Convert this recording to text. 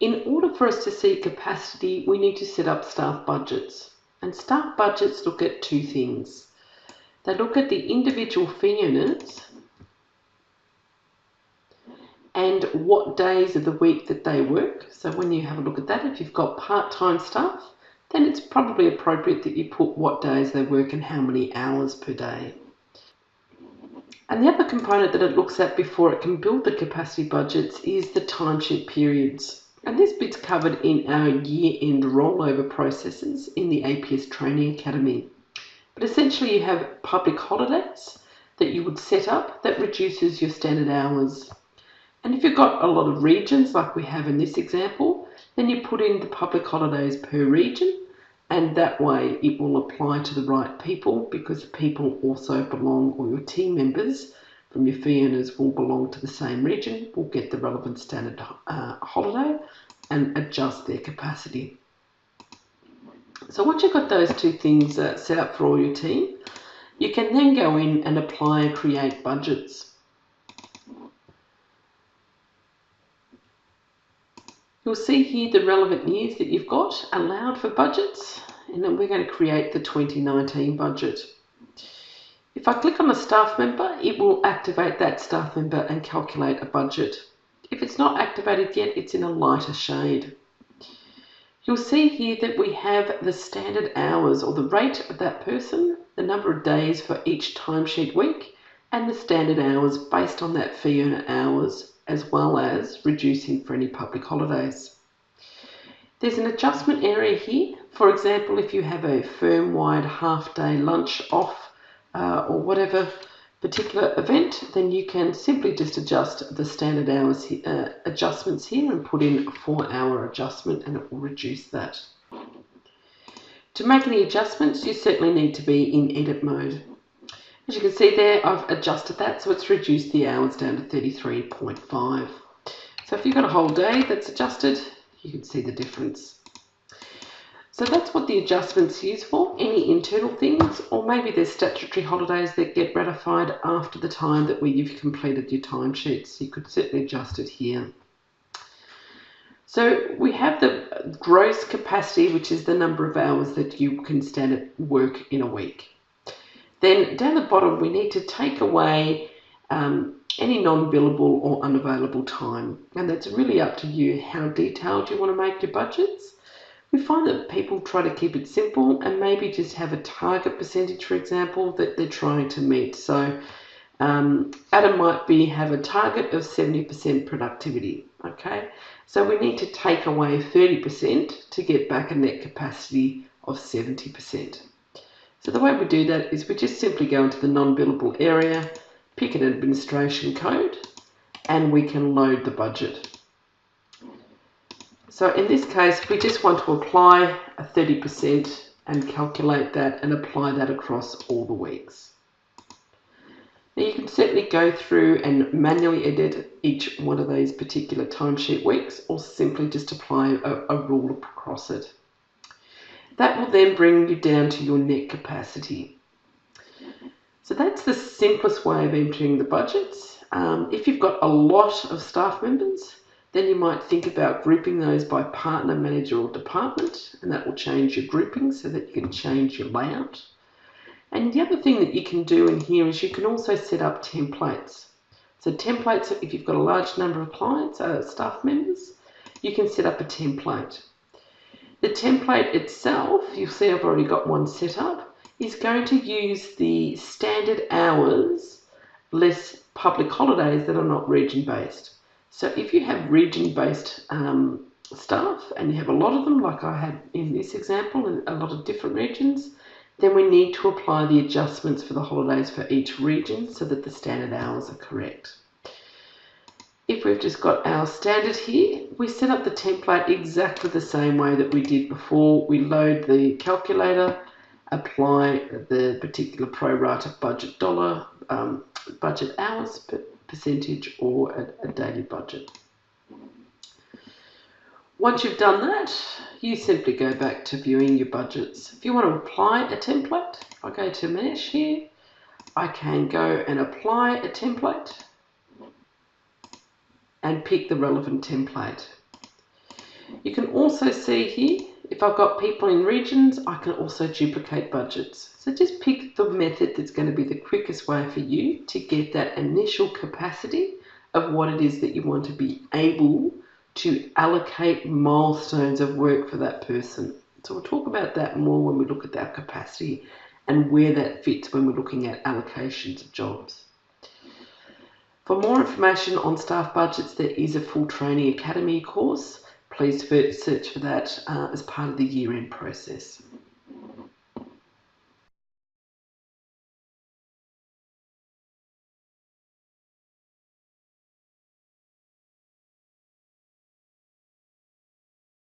In order for us to see capacity, we need to set up staff budgets. And staff budgets look at two things. They look at the individual fee earners and what days of the week that they work. So when you have a look at that, if you've got part-time staff, then it's probably appropriate that you put what days they work and how many hours per day. And the other component that it looks at before it can build the capacity budgets is the timesheet periods. And this bit's covered in our year-end rollover processes in the APS Training Academy. But essentially you have public holidays that you would set up that reduces your standard hours. And if you've got a lot of regions like we have in this example, then you put in the public holidays per region, and that way it will apply to the right people, because people also belong, or your team members from your fee earners will belong to the same region, will get the relevant standard holiday and adjust their capacity. So once you've got those two things set up for all your team, you can then go in and apply and create budgets. You'll see here the relevant years that you've got allowed for budgets, and then we're going to create the 2019 budget. If I click on the staff member, it will activate that staff member and calculate a budget. If it's not activated yet, it's in a lighter shade. You'll see here that we have the standard hours, or the rate of that person, the number of days for each timesheet week, and the standard hours based on that fee earner hours, as well as reducing for any public holidays. There's an adjustment area here. For example, if you have a firm-wide half-day lunch off or whatever particular event, then you can simply just adjust the standard hours adjustments here and put in a 4-hour adjustment, and it will reduce that. To make any adjustments, you certainly need to be in edit mode. As you can see there, I've adjusted that, so it's reduced the hours down to 33.5. So if you've got a whole day that's adjusted, you can see the difference. So that's what the adjustment's used for, any internal things, or maybe there's statutory holidays that get ratified after the time that you've completed your timesheets. You could certainly adjust it here. So we have the gross capacity, which is the number of hours that you can stand at work in a week. Then down the bottom, we need to take away any non-billable or unavailable time. And that's really up to you how detailed you want to make your budgets. We find that people try to keep it simple and maybe just have a target percentage, for example, that they're trying to meet. So Adam might have a target of 70% productivity. Okay, so we need to take away 30% to get back a net capacity of 70%. So the way we do that is we just simply go into the non-billable area, pick an administration code, and we can load the budget. So in this case, we just want to apply a 30% and calculate that and apply that across all the weeks. Now you can certainly go through and manually edit each one of these particular timesheet weeks, or simply just apply a rule across it. That will then bring you down to your net capacity. So that's the simplest way of entering the budgets. If you've got a lot of staff members, then you might think about grouping those by partner, manager or department, and that will change your grouping so that you can change your layout. And the other thing that you can do in here is you can also set up templates. So templates, if you've got a large number of clients, staff members, you can set up a template. The template itself, you'll see I've already got one set up, is going to use the standard hours less public holidays that are not region-based. So if you have region-based staff and you have a lot of them, like I had in this example, in a lot of different regions, then we need to apply the adjustments for the holidays for each region so that the standard hours are correct. If we've just got our standard here, we set up the template exactly the same way that we did before. We load the calculator, apply the particular pro rata budget dollar, budget hours, percentage, or a daily budget. Once you've done that, you simply go back to viewing your budgets. If you want to apply a template, I go to Mesh here. I can go and apply a template and pick the relevant template. You can also see here, if I've got people in regions, I can also duplicate budgets. So just pick the method that's going to be the quickest way for you to get that initial capacity of what it is that you want to be able to allocate milestones of work for that person. So we'll talk about that more when we look at that capacity and where that fits when we're looking at allocations of jobs. For more information on staff budgets, there is a full training academy course. Please search for that as part of the year-end process.